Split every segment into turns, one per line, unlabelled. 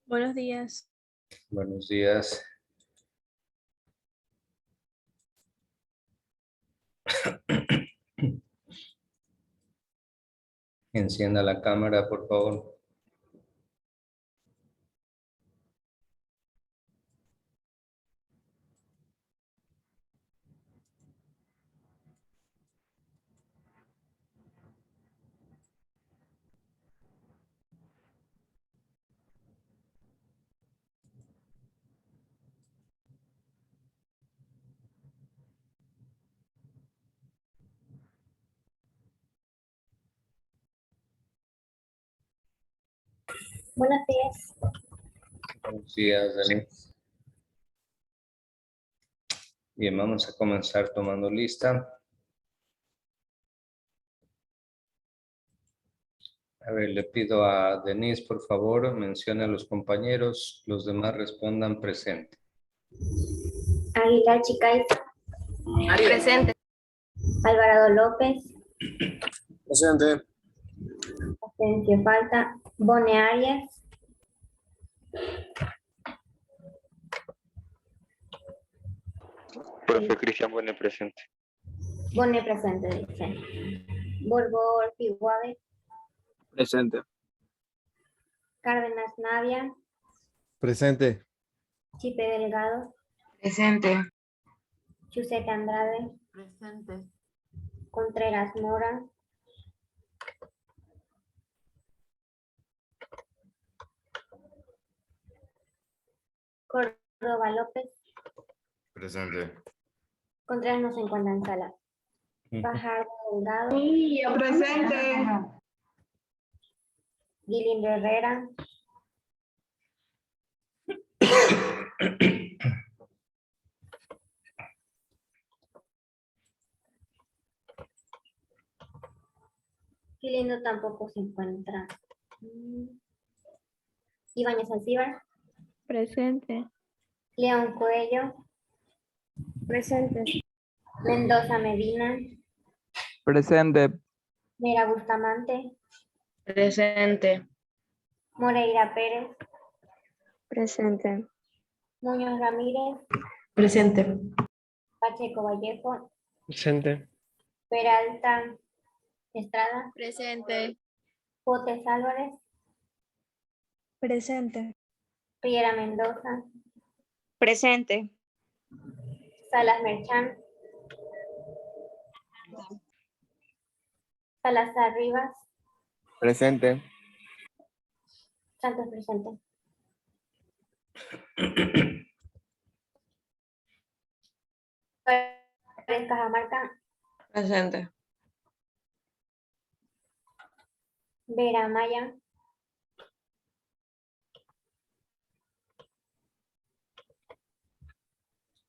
Buenos días.
Buenos días. Encienda la cámara, por favor.
Buenos días.
Buenos días, Dani. Bien, vamos a comenzar tomando lista. A ver, le pido a Denise, por favor, mencione a los compañeros. Los demás respondan presente.
Aguilar Chicaiza.
Presente.
Alvarado López.
Presente.
Ausencio falta. Bone Arias.
Profe Cristian Bone presente.
Bone presente, dice. Borbor Piguave.
Presente.
Cárdenas Navia.
Presente.
Chipe Delgado.
Presente.
Chuseta Andrade.
Presente.
Contreras Mora. Córdoba López.
Presente.
Contreras no se encuentra en sala. Fajardo Delgado.
Presente.
Guilindo Herrera. Guilindo tampoco se encuentra. Ibáñez Alcíbar.
Presente.
León Coello.
Presente.
Mendoza Medina.
Presente.
Mera Bustamante.
Presente.
Moreira Pérez.
Presente.
Muñoz Ramírez.
Presente.
Pacheco Vallejo.
Presente.
Peralta Estrada.
Presente.
Potes Álvarez.
Presente.
Riera Mendoza.
Presente.
Salas Merchán. Salazar Rivas.
Presente.
Santos presente. Pérez Cajamarca.
Presente.
Vera Maya.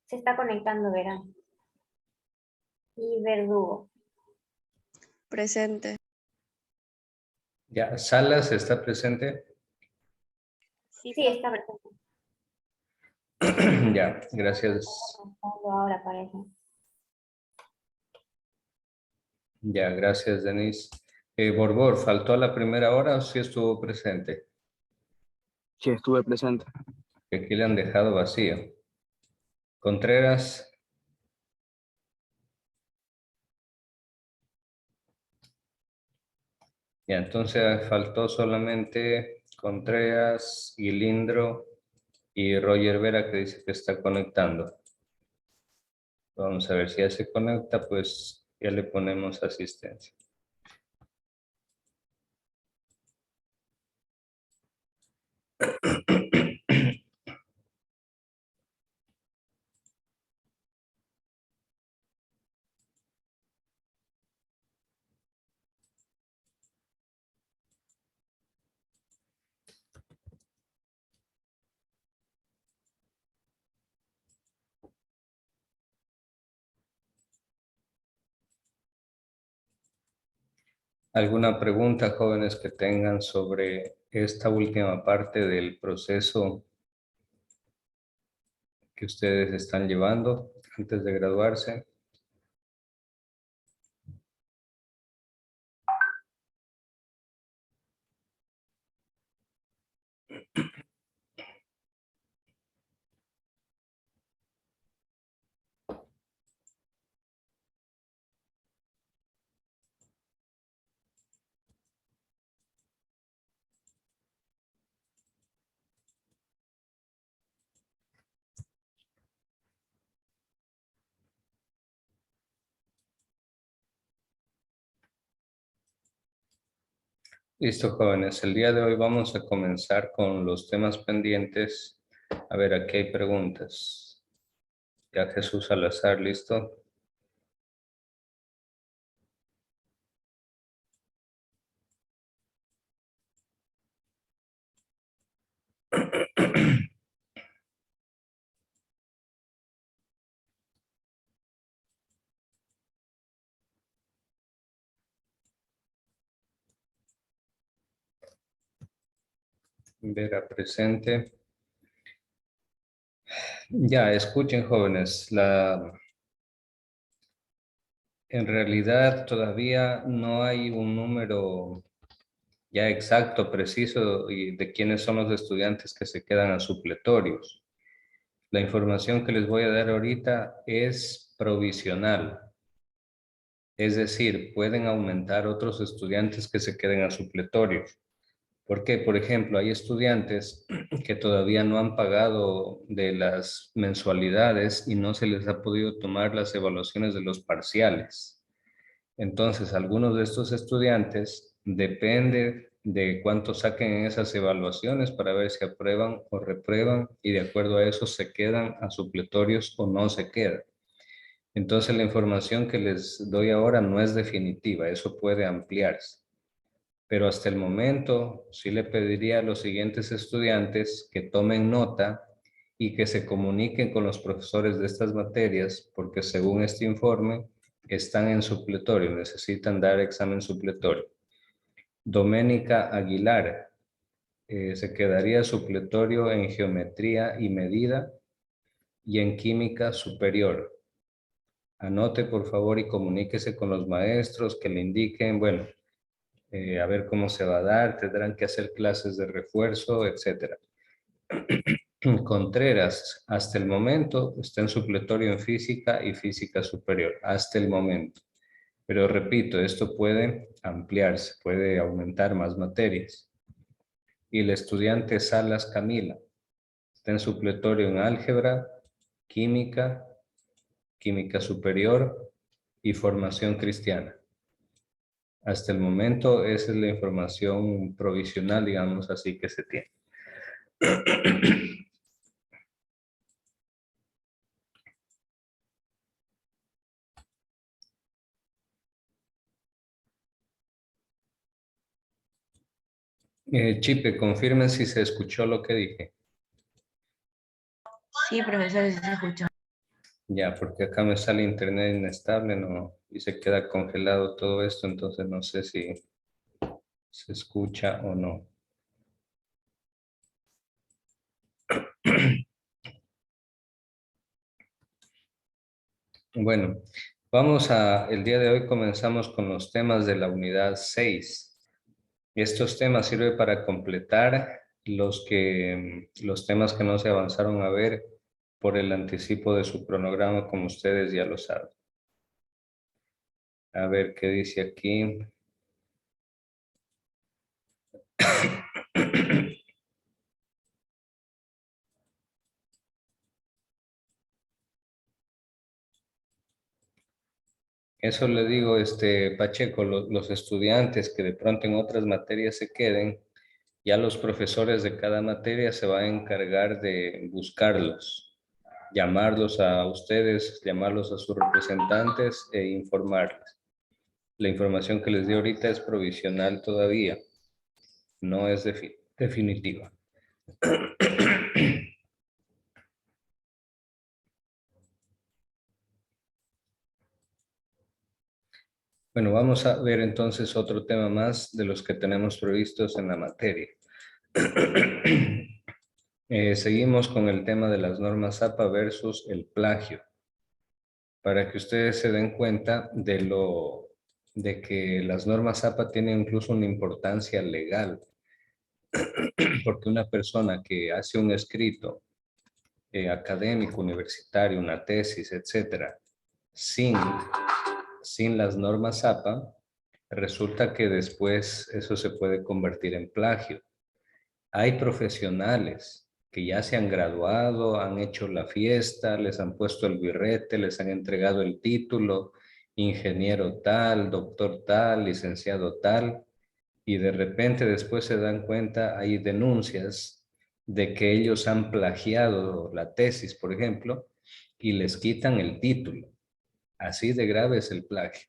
Se está conectando Vera. Y Verdugo.
Presente.
Ya, Salas está presente.
Sí, está presente.
Ya, gracias.
Ahora parece.
Ya, gracias, Denise. Borbor, ¿faltó a la primera hora o sí estuvo presente?
Sí, estuve presente.
Que aquí le han dejado vacío. Contreras. Ya, entonces faltó solamente Contreras, Guilindro y Roger Vera, que dice que está conectando. Vamos a ver si ya se conecta, pues ya le ponemos asistencia. ¿Alguna pregunta, jóvenes, que tengan sobre esta última parte del proceso que ustedes están llevando antes de graduarse? Listo, jóvenes. El día de hoy vamos a comenzar con los temas pendientes. A ver, aquí hay preguntas. Ya Jesús Salazar, ¿listo? Vera presente. Ya, escuchen, jóvenes. En realidad todavía no hay un número ya exacto, preciso, y de quiénes son los estudiantes que se quedan a supletorios. La información que les voy a dar ahorita es provisional. Es decir, pueden aumentar otros estudiantes que se queden a supletorios. ¿Por qué? Por ejemplo, hay estudiantes que todavía no han pagado de las mensualidades y no se les ha podido tomar las evaluaciones de los parciales. Entonces, algunos de estos estudiantes depende de cuánto saquen en esas evaluaciones para ver si aprueban o reprueban y de acuerdo a eso se quedan a supletorios o no se quedan. Entonces, la información que les doy ahora no es definitiva, eso puede ampliarse. Pero hasta el momento sí le pediría a los siguientes estudiantes que tomen nota y que se comuniquen con los profesores de estas materias, porque según este informe están en supletorio, necesitan dar examen supletorio. Doménica Aguilar se quedaría supletorio en geometría y medida y en química superior. Anote por favor y comuníquese con los maestros que le indiquen, bueno, a ver cómo se va a dar, tendrán que hacer clases de refuerzo, etc. Contreras, hasta el momento está en supletorio en física y física superior, hasta el momento. Pero repito, esto puede ampliarse, puede aumentar más materias. Y el estudiante Salas Camila está en supletorio en álgebra, química, química superior y formación cristiana. Hasta el momento esa es la información provisional, digamos así, que se tiene. Chipe, confirmen si se escuchó lo que dije.
Sí, profesor, sí se escucha.
Ya, porque acá me sale internet inestable, ¿no? Y se queda congelado todo esto, entonces no sé si se escucha o no. Bueno, el día de hoy comenzamos con los temas de la unidad 6. Estos temas sirven para completar los temas que no se avanzaron a ver por el anticipo de su cronograma, como ustedes ya lo saben. A ver qué dice aquí. Eso le digo, Pacheco, los estudiantes que de pronto en otras materias se queden, ya los profesores de cada materia se van a encargar de buscarlos, llamarlos a ustedes, llamarlos a sus representantes e informarles. La información que les di ahorita es provisional todavía, no es definitiva. Bueno, vamos a ver entonces otro tema más de los que tenemos previstos en la materia. Seguimos con el tema de las normas APA versus el plagio. Para que ustedes se den cuenta de que las normas APA tienen incluso una importancia legal. Porque una persona que hace un escrito académico, universitario, una tesis, etcétera, sin las normas APA, resulta que después eso se puede convertir en plagio. Hay profesionales que ya se han graduado, han hecho la fiesta, les han puesto el birrete, les han entregado el título, ingeniero tal, doctor tal, licenciado tal, y de repente después se dan cuenta, hay denuncias de que ellos han plagiado la tesis, por ejemplo, y les quitan el título. Así de grave es el plagio.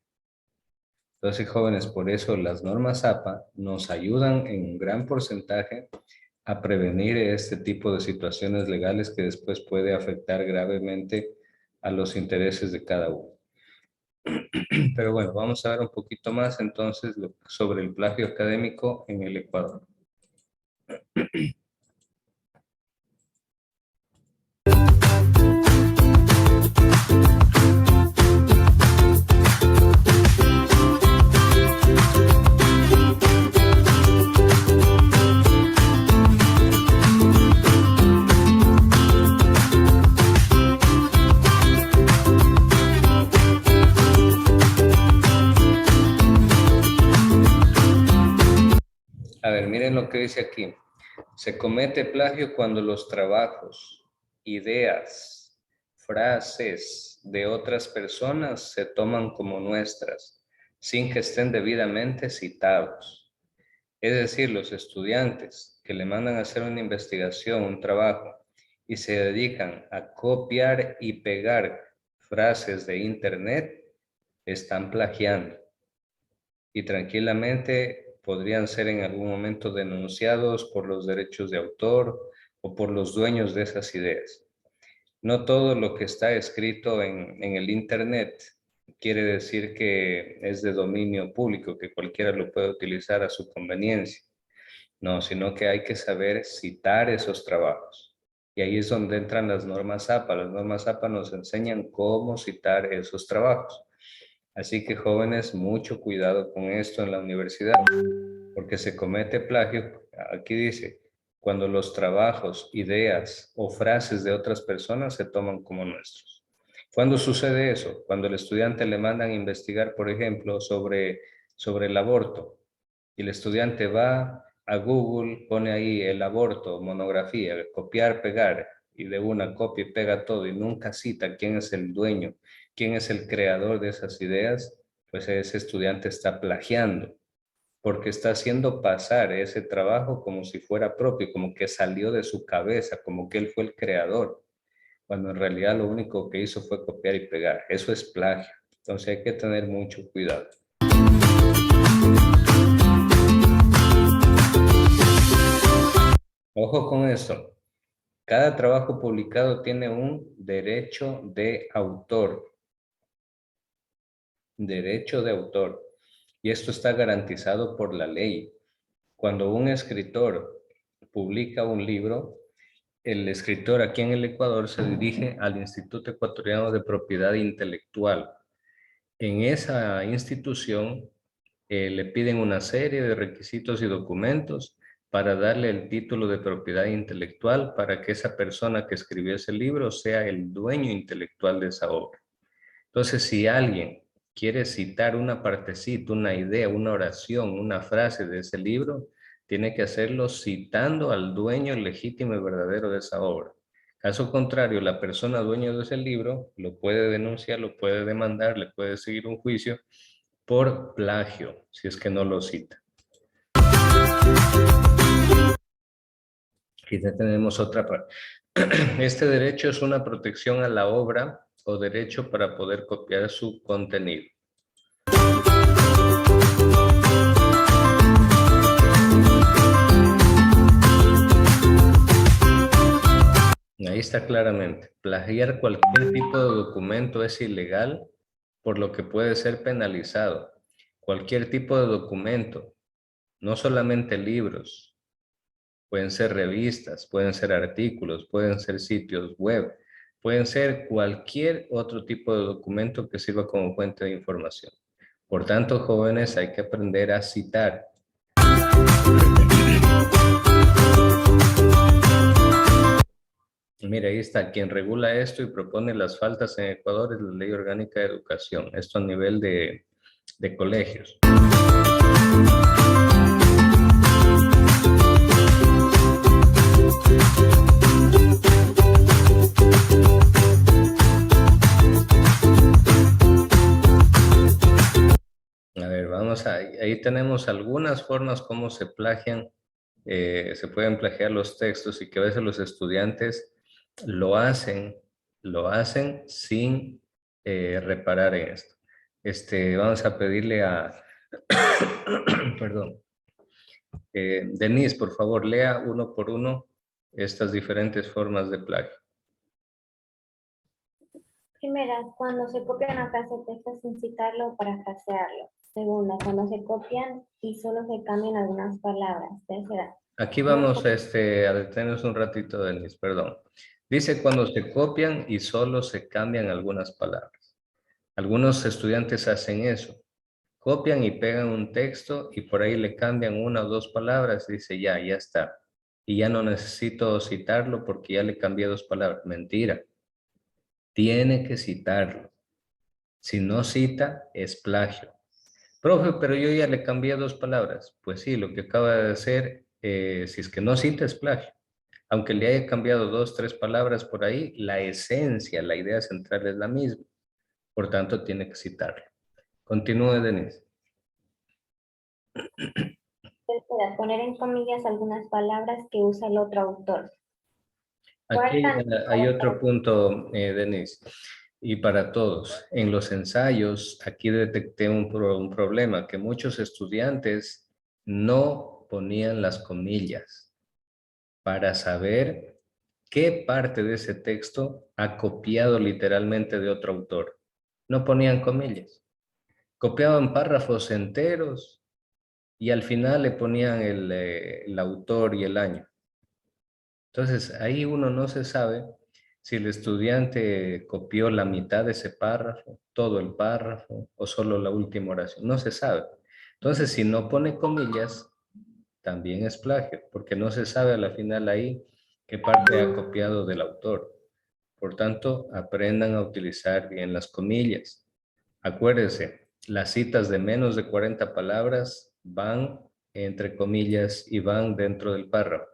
Entonces, jóvenes, por eso las normas APA nos ayudan en un gran porcentaje a prevenir este tipo de situaciones legales que después puede afectar gravemente a los intereses de cada uno. Pero bueno, vamos a ver un poquito más entonces sobre el plagio académico en el Ecuador. A ver, miren lo que dice aquí. Se comete plagio cuando los trabajos, ideas, frases de otras personas se toman como nuestras, sin que estén debidamente citados. Es decir, los estudiantes que le mandan a hacer una investigación, un trabajo, y se dedican a copiar y pegar frases de internet, están plagiando. Y tranquilamente podrían ser en algún momento denunciados por los derechos de autor o por los dueños de esas ideas. No todo lo que está escrito en el internet quiere decir que es de dominio público, que cualquiera lo puede utilizar a su conveniencia. No, sino que hay que saber citar esos trabajos. Y ahí es donde entran las normas APA. Las normas APA nos enseñan cómo citar esos trabajos. Así que jóvenes, mucho cuidado con esto en la universidad, porque se comete plagio. Aquí dice, cuando los trabajos, ideas o frases de otras personas se toman como nuestros. ¿Cuándo sucede eso? Cuando el estudiante le mandan a investigar, por ejemplo, sobre el aborto, y el estudiante va a Google, pone ahí el aborto, monografía, copiar, pegar, y de una copia y pega todo, y nunca cita quién es el dueño, quién es el creador de esas ideas, pues ese estudiante está plagiando, porque está haciendo pasar ese trabajo como si fuera propio, como que salió de su cabeza, como que él fue el creador, cuando en realidad lo único que hizo fue copiar y pegar. Eso es plagio. Entonces hay que tener mucho cuidado. Ojo con esto. Cada trabajo publicado tiene un derecho de autor. Derecho de autor. Y esto está garantizado por la ley. Cuando un escritor publica un libro, el escritor aquí en el Ecuador se dirige al Instituto Ecuatoriano de Propiedad Intelectual. En esa institución le piden una serie de requisitos y documentos para darle el título de propiedad intelectual para que esa persona que escribió ese libro sea el dueño intelectual de esa obra. Entonces, si alguien quiere citar una partecita, una idea, una oración, una frase de ese libro, tiene que hacerlo citando al dueño legítimo y verdadero de esa obra. Caso contrario, la persona dueña de ese libro lo puede denunciar, lo puede demandar, le puede seguir un juicio por plagio, si es que no lo cita. Aquí tenemos otra parte. Este derecho es una protección a la obra o derecho para poder copiar su contenido. Ahí está claramente. Plagiar cualquier tipo de documento es ilegal, por lo que puede ser penalizado. Cualquier tipo de documento, no solamente libros, pueden ser revistas, pueden ser artículos, pueden ser sitios web, pueden ser cualquier otro tipo de documento que sirva como fuente de información. Por tanto, jóvenes, hay que aprender a citar. Mira, ahí está. Quien regula esto y propone las faltas en Ecuador es la Ley Orgánica de Educación. Esto a nivel de colegios. A ver, vamos Vamos ahí tenemos algunas formas como se plagian, se pueden plagiar los textos y que a veces los estudiantes lo hacen sin reparar en esto. Vamos a pedirle a, perdón, Denise, por favor, lea uno por uno estas diferentes formas de plagio.
Primera, cuando se copia una frase de texto sin citarlo o parafrasearlo. Segunda, cuando se copian y solo se cambian algunas palabras. Tercera.
Aquí vamos a detenernos un ratito, Denise, perdón. Dice cuando se copian y solo se cambian algunas palabras. Algunos estudiantes hacen eso. Copian y pegan un texto y por ahí le cambian una o dos palabras. Dice ya está. Y ya no necesito citarlo porque ya le cambié dos palabras. Mentira. Tiene que citarlo. Si no cita, es plagio. Profe, pero yo ya le cambié dos palabras. Pues sí, lo que acaba de hacer, si es que no cita, es plagio. Aunque le haya cambiado dos, tres palabras por ahí, la esencia, la idea central es la misma. Por tanto, tiene que citarlo. Continúe, Denise.
Tercera, poner en comillas algunas palabras que usa el otro autor.
Aquí hay otro punto, Denise, y para todos. En los ensayos, aquí detecté un problema, que muchos estudiantes no ponían las comillas para saber qué parte de ese texto ha copiado literalmente de otro autor. No ponían comillas. Copiaban párrafos enteros y al final le ponían el autor y el año. Entonces, ahí uno no se sabe si el estudiante copió la mitad de ese párrafo, todo el párrafo o solo la última oración. No se sabe. Entonces, si no pone comillas, también es plagio, porque no se sabe a la final ahí qué parte ha copiado del autor. Por tanto, aprendan a utilizar bien las comillas. Acuérdense, las citas de menos de 40 palabras van entre comillas y van dentro del párrafo.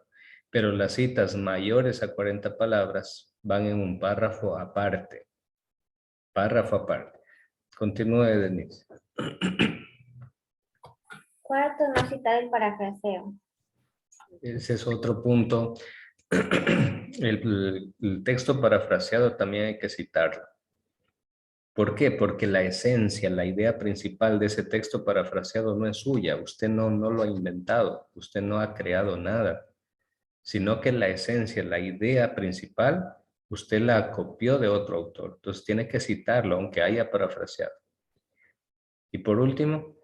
Pero las citas mayores a 40 palabras van en un párrafo aparte. Párrafo aparte. Continúe, Denise.
Cuarto, no citar el parafraseo.
Ese es otro punto. El texto parafraseado también hay que citarlo. ¿Por qué? Porque la esencia, la idea principal de ese texto parafraseado no es suya. Usted no lo ha inventado. Usted no ha creado nada. Sino que la esencia, la idea principal, usted la copió de otro autor. Entonces tiene que citarlo, aunque haya parafraseado. Y por último.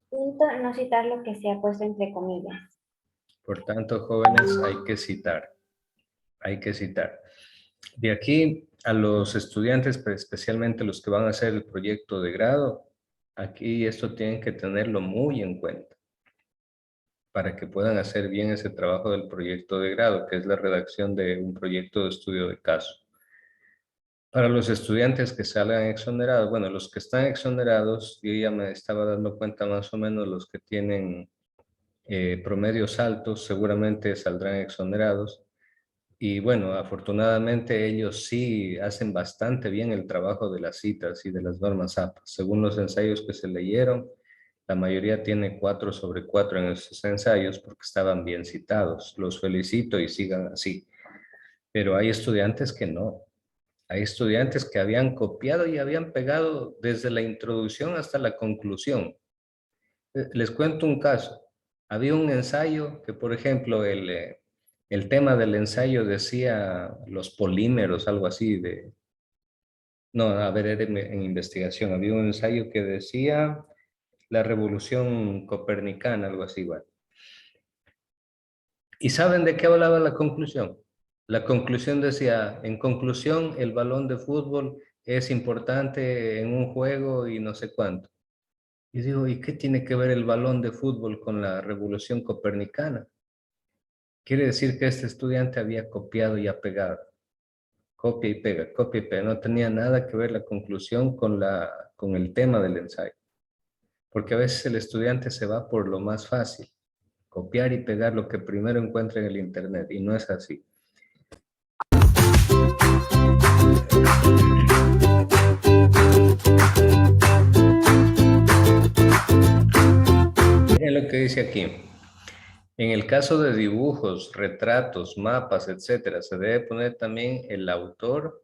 Quinto, no citar lo que se ha puesto entre comillas.
Por tanto, jóvenes, hay que citar. Hay que citar. De aquí a los estudiantes, pero especialmente los que van a hacer el proyecto de grado, aquí esto tienen que tenerlo muy en cuenta para que puedan hacer bien ese trabajo del proyecto de grado, que es la redacción de un proyecto de estudio de caso. Para los estudiantes que salgan exonerados, bueno, los que están exonerados, yo ya me estaba dando cuenta más o menos los que tienen promedios altos, seguramente saldrán exonerados. Y bueno, afortunadamente ellos sí hacen bastante bien el trabajo de las citas y de las normas APA. Según los ensayos que se leyeron, la mayoría tiene 4 sobre 4 en esos ensayos porque estaban bien citados. Los felicito y sigan así. Pero hay estudiantes que no. Hay estudiantes que habían copiado y habían pegado desde la introducción hasta la conclusión. Les cuento un caso. Había un ensayo que, por ejemplo, el tema del ensayo decía los polímeros, algo así de... No, a ver, era en investigación. Había un ensayo que decía la revolución copernicana, algo así igual. ¿Y saben de qué hablaba la conclusión? La conclusión decía, en conclusión, el balón de fútbol es importante en un juego y no sé cuánto. Y digo, ¿y qué tiene que ver el balón de fútbol con la revolución copernicana? Quiere decir que este estudiante había copiado y apegado. Copia y pega, copia y pega. No tenía nada que ver la conclusión con el tema del ensayo. Porque a veces el estudiante se va por lo más fácil. Copiar y pegar lo que primero encuentra en el internet. Y no es así. dice aquí? En el caso de dibujos, retratos, mapas, etcétera, se debe poner también el autor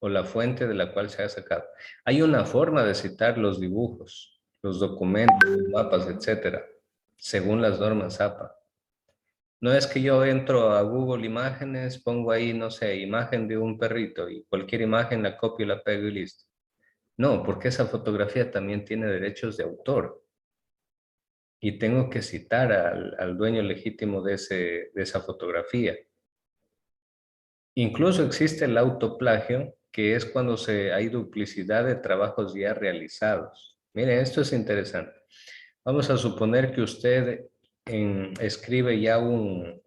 o la fuente de la cual se ha sacado. Hay una forma de citar los dibujos, los documentos, los mapas, etcétera, según las normas APA. No es que yo entro a Google Imágenes, pongo ahí, no sé, imagen de un perrito y cualquier imagen la copio, la pego y listo. No, porque esa fotografía también tiene derechos de autor. Y tengo que citar al dueño legítimo de esa fotografía. Incluso existe el autoplagio, que es cuando hay duplicidad de trabajos ya realizados. Miren, esto es interesante. Vamos a suponer que usted escribe ya un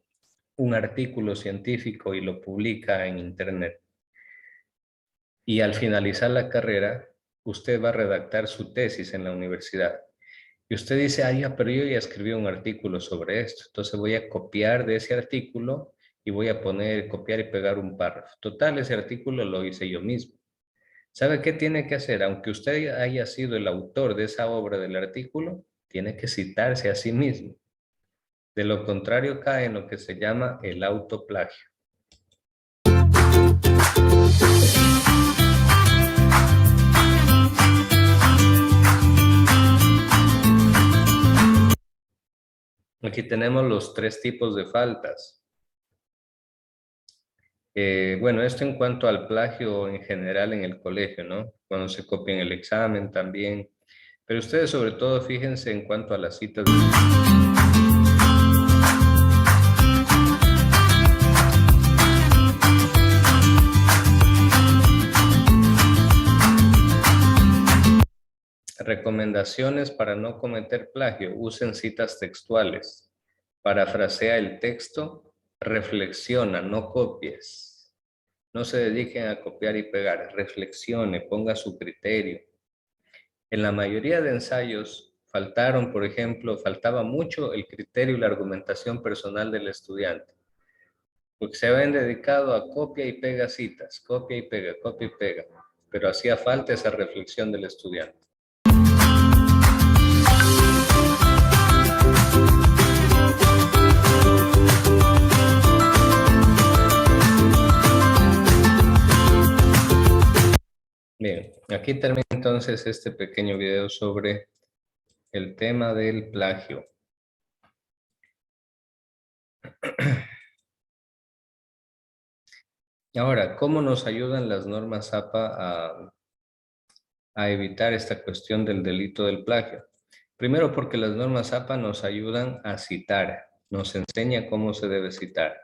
artículo científico y lo publica en internet. Y al finalizar la carrera, usted va a redactar su tesis en la universidad. Y usted dice, ya, pero yo ya escribí un artículo sobre esto. Entonces voy a copiar de ese artículo y voy a copiar y pegar un párrafo. Total, ese artículo lo hice yo mismo. ¿Sabe qué tiene que hacer? Aunque usted haya sido el autor de esa obra del artículo, tiene que citarse a sí mismo. De lo contrario, cae en lo que se llama el autoplagio. Aquí tenemos los 3 tipos de faltas. Bueno, esto en cuanto al plagio en general en el colegio, ¿no? Cuando se copia en el examen también. Pero ustedes sobre todo fíjense en cuanto a las citas. Recomendaciones para no cometer plagio. Usen citas textuales. Parafrasea el texto. Reflexiona, no copies. No se dediquen a copiar y pegar. Reflexione, ponga su criterio. En la mayoría de ensayos por ejemplo, faltaba mucho el criterio y la argumentación personal del estudiante. Porque se habían dedicado a copia y pega citas, copia y pega, copia y pega. Pero hacía falta esa reflexión del estudiante. Bien, aquí termina entonces este pequeño video sobre el tema del plagio. Ahora, ¿cómo nos ayudan las normas APA a evitar esta cuestión del delito del plagio? Primero, porque las normas APA nos ayudan a citar, nos enseña cómo se debe citar.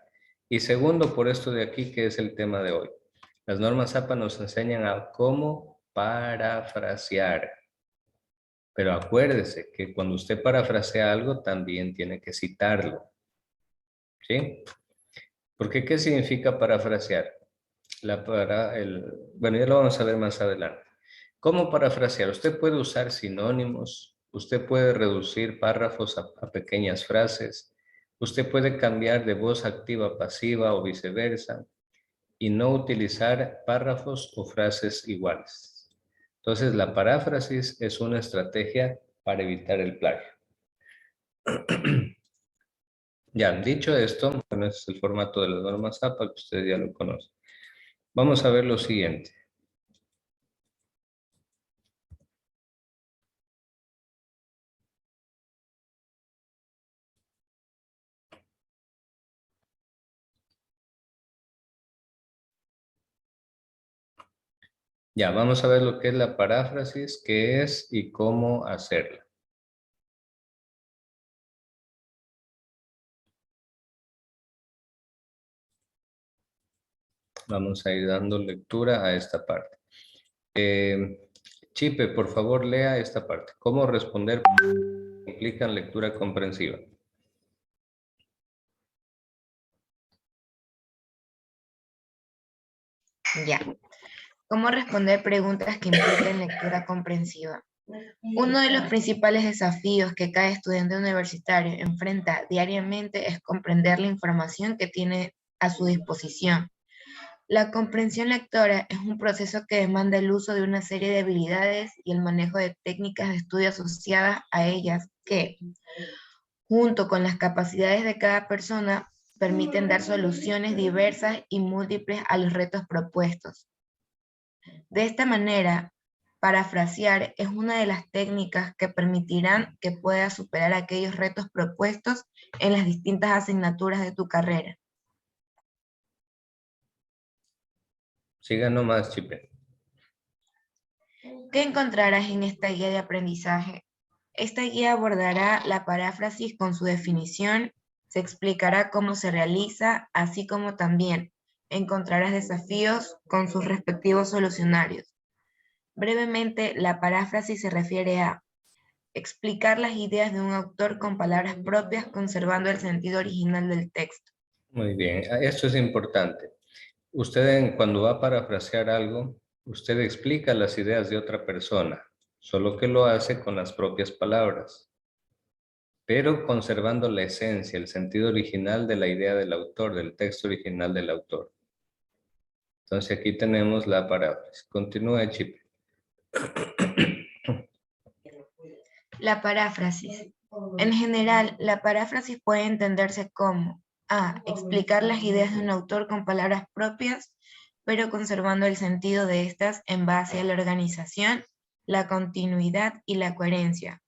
Y segundo, por esto de aquí, que es el tema de hoy. Las normas APA nos enseñan a cómo parafrasear. Pero acuérdese que cuando usted parafrasea algo, también tiene que citarlo. ¿Sí? Porque, ¿qué significa parafrasear? Bueno, ya lo vamos a ver más adelante. ¿Cómo parafrasear? Usted puede usar sinónimos, usted puede reducir párrafos a pequeñas frases, usted puede cambiar de voz activa a pasiva o viceversa, y no utilizar párrafos o frases iguales. Entonces, la paráfrasis es una estrategia para evitar el plagio. Ya, dicho esto, bueno, ese es el formato de las normas APA, que ustedes ya lo conocen. Vamos a ver lo siguiente. Ya, vamos a ver lo que es la paráfrasis, qué es y cómo hacerla. Vamos a ir dando lectura a esta parte. Chipe, por favor, lea esta parte. ¿Cómo responder implican lectura comprensiva?
Ya. ¿Cómo responder preguntas que impliquen lectura comprensiva? Uno de los principales desafíos que cada estudiante universitario enfrenta diariamente es comprender la información que tiene a su disposición. La comprensión lectora es un proceso que demanda el uso de una serie de habilidades y el manejo de técnicas de estudio asociadas a ellas que, junto con las capacidades de cada persona, permiten dar soluciones diversas y múltiples a los retos propuestos. De esta manera, parafrasear es una de las técnicas que permitirán que puedas superar aquellos retos propuestos en las distintas asignaturas de tu carrera.
Siga nomás, Chipe.
¿Qué encontrarás en esta guía de aprendizaje? Esta guía abordará la paráfrasis con su definición, se explicará cómo se realiza, así como también encontrarás desafíos con sus respectivos solucionarios. Brevemente, la paráfrasis se refiere a explicar las ideas de un autor con palabras propias, conservando el sentido original del texto.
Muy bien, esto es importante. Usted cuando va a parafrasear algo, usted explica las ideas de otra persona, solo que lo hace con las propias palabras, pero conservando la esencia, el sentido original de la idea del autor, del texto original del autor. Entonces aquí tenemos la paráfrasis. Continúa, Chip.
La paráfrasis. En general, la paráfrasis puede entenderse como a. Explicar las ideas de un autor con palabras propias, pero conservando el sentido de estas en base a la organización, la continuidad y la coherencia.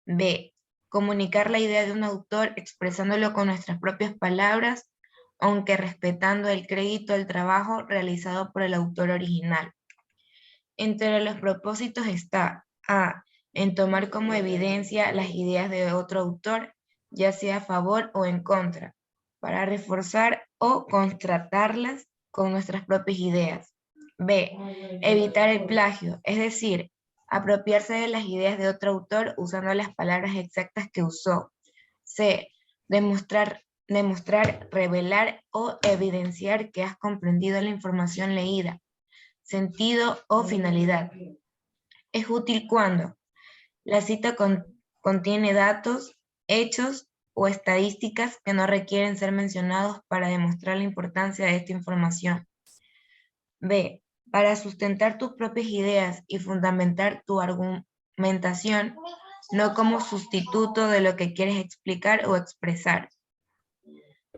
B. Comunicar la idea de un autor expresándolo con nuestras propias palabras, aunque respetando el crédito al trabajo realizado por el autor original. Entre los propósitos está a. En tomar como evidencia las ideas de otro autor, ya sea a favor o en contra, para reforzar o contrastarlas con nuestras propias ideas. B. Evitar el plagio, es decir, apropiarse de las ideas de otro autor usando las palabras exactas que usó. C. Demostrar, revelar o evidenciar que has comprendido la información leída, sentido o finalidad. Es útil cuando la cita contiene datos, hechos o estadísticas que no requieren ser mencionados para demostrar la importancia de esta información. B. Para sustentar tus propias ideas y fundamentar tu argumentación, no como sustituto de lo que quieres explicar o expresar.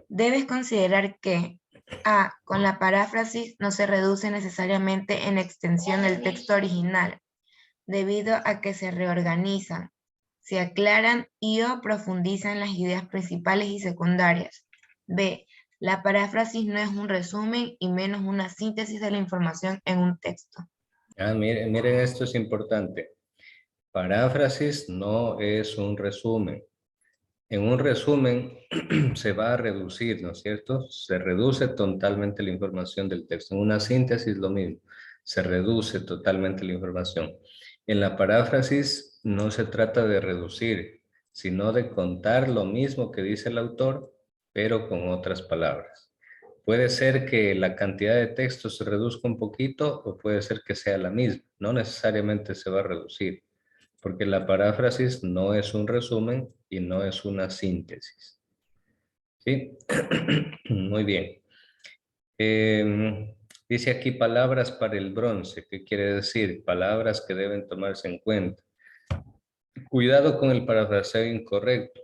Debes considerar que a. Con la paráfrasis no se reduce necesariamente en extensión el texto original, debido a que se reorganizan, se aclaran y o profundizan las ideas principales y secundarias. B. La paráfrasis no es un resumen y menos una síntesis de la información en un texto.
Miren, esto es importante. Paráfrasis no es un resumen. En un resumen se va a reducir, ¿no es cierto? Se reduce totalmente la información del texto. En una síntesis lo mismo, se reduce totalmente la información. En la paráfrasis no se trata de reducir, sino de contar lo mismo que dice el autor, pero con otras palabras. Puede ser que la cantidad de texto se reduzca un poquito o puede ser que sea la misma. No necesariamente se va a reducir, porque la paráfrasis no es un resumen y no es una síntesis. ¿Sí? Muy bien. Dice aquí palabras para el bronce. ¿Qué quiere decir? Palabras que deben tomarse en cuenta. Cuidado con el parafraseo incorrecto.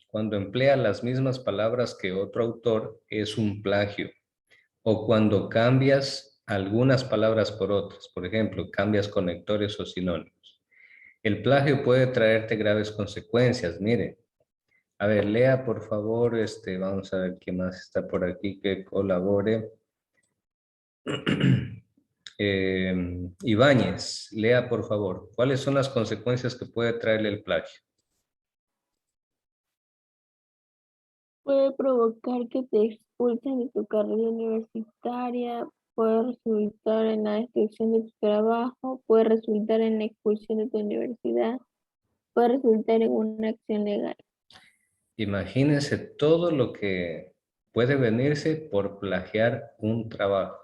Cuando emplea las mismas palabras que otro autor es un plagio. O cuando cambias algunas palabras por otras. Por ejemplo, cambias conectores o sinónimos. El plagio puede traerte graves consecuencias. Mire, a ver, lea por favor, vamos a ver quién más está por aquí que colabore. Ibáñez, lea por favor. ¿Cuáles son las consecuencias que puede traerle el plagio?
Puede provocar que te expulsen de tu carrera universitaria, puede resultar en la destrucción de tu trabajo, puede resultar en la expulsión de tu universidad, puede resultar en una acción legal.
Imagínense todo lo que puede venirse por plagiar un trabajo.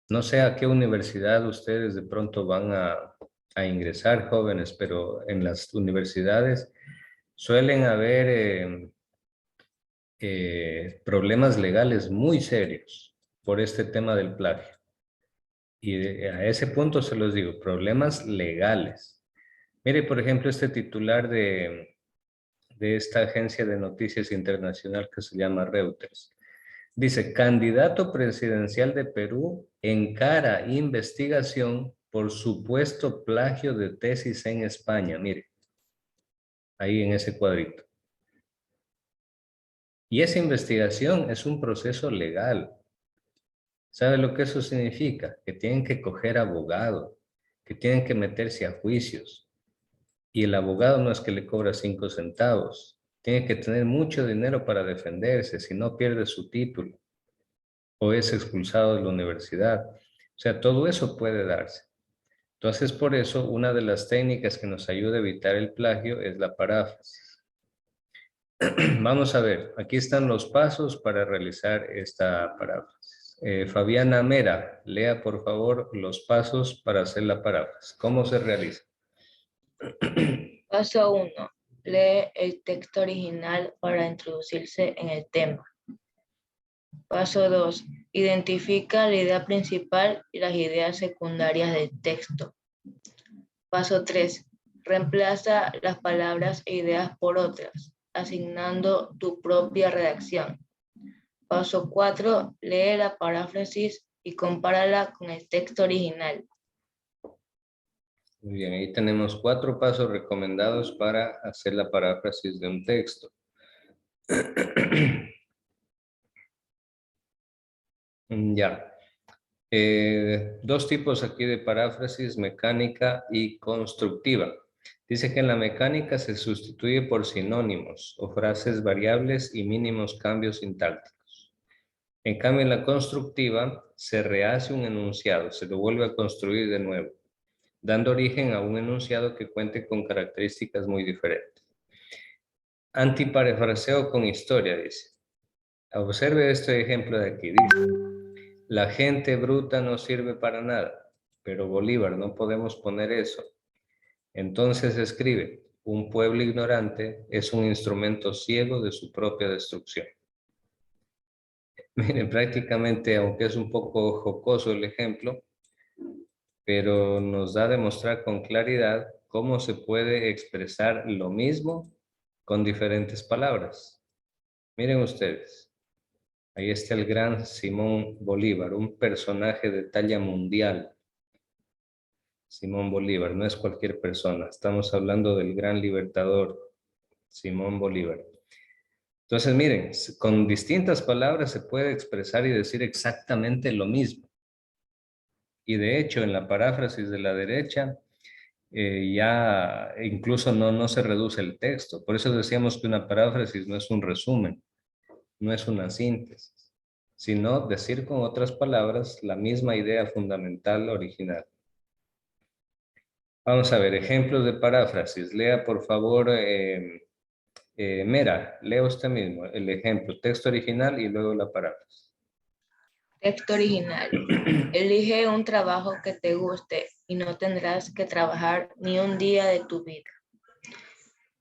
No sé a qué universidad ustedes de pronto van a ingresar, jóvenes, pero en las universidades suelen haber problemas legales muy serios por este tema del plagio. Y a ese punto se los digo, problemas legales. Mire, por ejemplo, este titular de de esta agencia de noticias internacional que se llama Reuters. Dice, candidato presidencial de Perú encara investigación por supuesto plagio de tesis en España. Mire, ahí en ese cuadrito. Y esa investigación es un proceso legal. ¿Sabe lo que eso significa? Que tienen que coger abogado, que tienen que meterse a juicios. Y el abogado no es que le cobra 5 centavos. Tiene que tener mucho dinero para defenderse, si no pierde su título o es expulsado de la universidad. O sea, todo eso puede darse. Entonces, por eso, una de las técnicas que nos ayuda a evitar el plagio es la paráfrasis. Vamos a ver, aquí están los pasos para realizar esta paráfrasis. Fabiana Mera, lea por favor los pasos para hacer la paráfrasis. ¿Cómo se realiza?
Paso 1. Lee el texto original para introducirse en el tema. Paso 2. Identifica la idea principal y las ideas secundarias del texto. Paso 3. Reemplaza las palabras e ideas por otras, asignando tu propia redacción. Paso 4. Lee la paráfrasis y compárala con el texto original.
Muy bien, ahí tenemos 4 pasos recomendados para hacer la paráfrasis de un texto. Ya. 2 tipos aquí de paráfrasis, mecánica y constructiva. Dice que en la mecánica se sustituye por sinónimos o frases variables y mínimos cambios sintácticos. En cambio, en la constructiva se rehace un enunciado, se lo vuelve a construir de nuevo, dando origen a un enunciado que cuente con características muy diferentes. Antiparafraseo con historia, dice. Observe este ejemplo de aquí, dice. La gente bruta no sirve para nada, pero Bolívar no podemos poner eso. Entonces escribe, un pueblo ignorante es un instrumento ciego de su propia destrucción. Miren, prácticamente, aunque es un poco jocoso el ejemplo, pero nos da a demostrar con claridad cómo se puede expresar lo mismo con diferentes palabras. Miren ustedes, ahí está el gran Simón Bolívar, un personaje de talla mundial. Simón Bolívar, no es cualquier persona, estamos hablando del gran libertador, Simón Bolívar. Entonces, miren, con distintas palabras se puede expresar y decir exactamente lo mismo. Y de hecho, en la paráfrasis de la derecha, ya incluso no se reduce el texto. Por eso decíamos que una paráfrasis no es un resumen, no es una síntesis, sino decir con otras palabras la misma idea fundamental original. Vamos a ver, ejemplos de paráfrasis. Lea, por favor, Mera, lea usted mismo el ejemplo, texto original y luego la paráfrasis.
Texto original. Elige un trabajo que te guste y no tendrás que trabajar ni un día de tu vida.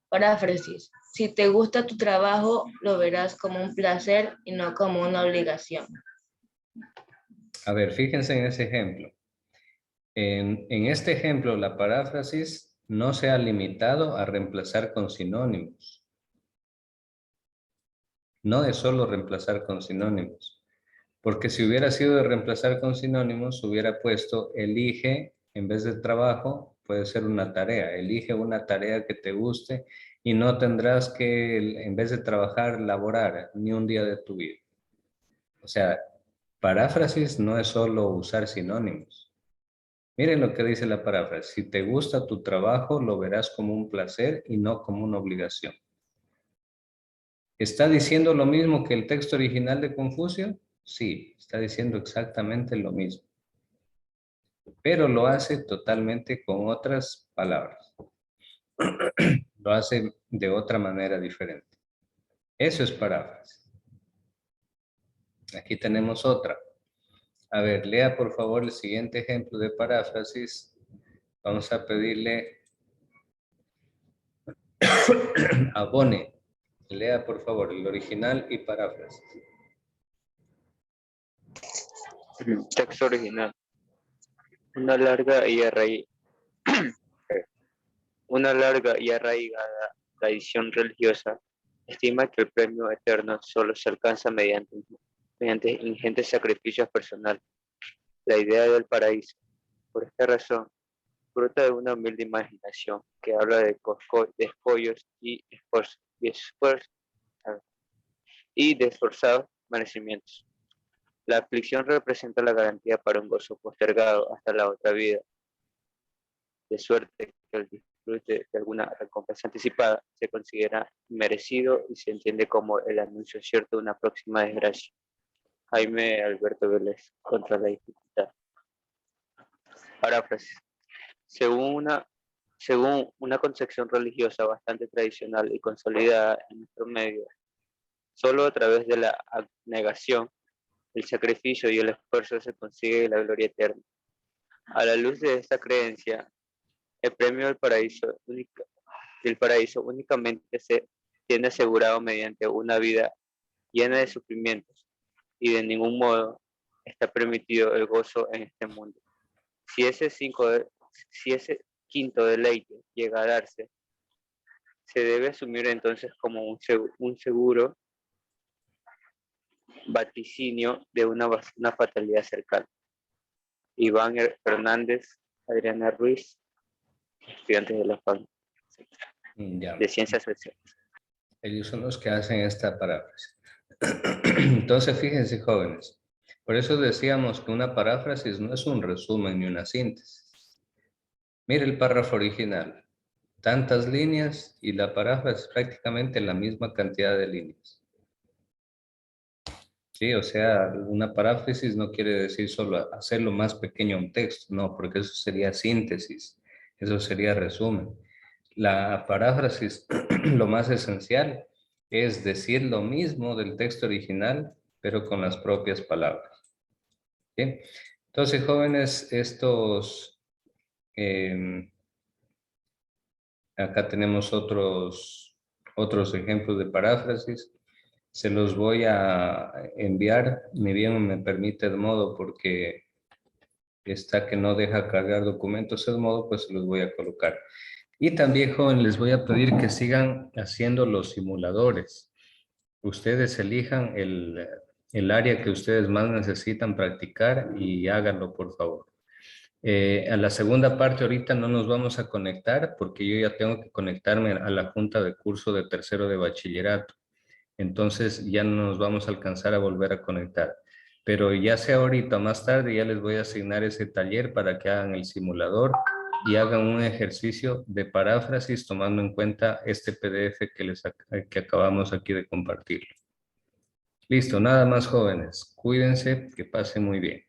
Paráfrasis. Si te gusta tu trabajo, lo verás como un placer y no como una obligación.
A ver, fíjense en ese ejemplo. En este ejemplo, la paráfrasis no se ha limitado a reemplazar con sinónimos. No es solo reemplazar con sinónimos. Porque si hubiera sido de reemplazar con sinónimos, hubiera puesto elige, en vez de trabajo, puede ser una tarea. Elige una tarea que te guste y no tendrás que, en vez de trabajar, laborar ni un día de tu vida. O sea, paráfrasis no es solo usar sinónimos. Miren lo que dice la paráfrasis. Si te gusta tu trabajo, lo verás como un placer y no como una obligación. ¿Está diciendo lo mismo que el texto original de Confucio? Sí, está diciendo exactamente lo mismo. Pero lo hace totalmente con otras palabras. Lo hace de otra manera diferente. Eso es paráfrasis. Aquí tenemos otra. A ver, lea por favor el siguiente ejemplo de paráfrasis. Vamos a pedirle a Bone. Lea por favor el original y paráfrasis.
Texto original. Una larga y arraigada tradición religiosa, estima que el premio eterno solo se alcanza mediante ingentes sacrificios personales. La idea del paraíso, por esta razón, brota de una humilde imaginación que habla de escollos y de esforzados merecimientos. La aflicción representa la garantía para un gozo postergado hasta la otra vida, de suerte que el disfrute de alguna recompensa anticipada se considera merecido y se entiende como el anuncio cierto de una próxima desgracia. Jaime Alberto Vélez, contra la dificultad. Paráfrasis. Según una concepción religiosa bastante tradicional y consolidada en nuestro medio, solo a través de la abnegación, el sacrificio y el esfuerzo se consigue la gloria eterna. A la luz de esta creencia, el premio del paraíso únicamente se tiene asegurado mediante una vida llena de sufrimientos y de ningún modo está permitido el gozo en este mundo. Si ese quinto deleite llega a darse, se debe asumir entonces como un seguro vaticinio de una fatalidad cercana. Iván Fernández, Adriana Ruiz, estudiantes de la FAN,
Ya.
de Ciencias Sociales.
Ellos son los que hacen esta paráfrasis. Entonces, fíjense, jóvenes, por eso decíamos que una paráfrasis no es un resumen ni una síntesis. Mire el párrafo original, tantas líneas y la paráfrasis prácticamente la misma cantidad de líneas. Sí, o sea, una paráfrasis no quiere decir solo hacerlo más pequeño un texto, no, porque eso sería síntesis, eso sería resumen. La paráfrasis, lo más esencial, es decir lo mismo del texto original, pero con las propias palabras. ¿Sí? Entonces, jóvenes, acá tenemos otros ejemplos de paráfrasis. Se los voy a enviar, ni bien me permite el modo, porque está que no deja cargar documentos el modo, pues se los voy a colocar. Y también, joven, les voy a pedir que sigan haciendo los simuladores. Ustedes elijan el área que ustedes más necesitan practicar y háganlo, por favor. A la segunda parte ahorita no nos vamos a conectar porque yo ya tengo que conectarme a la junta de curso de tercero de bachillerato. Entonces ya no nos vamos a alcanzar a volver a conectar. Pero ya sea ahorita o más tarde ya les voy a asignar ese taller para que hagan el simulador y hagan un ejercicio de paráfrasis tomando en cuenta este PDF que acabamos aquí de compartir. Listo, nada más, jóvenes. Cuídense, que pasen muy bien.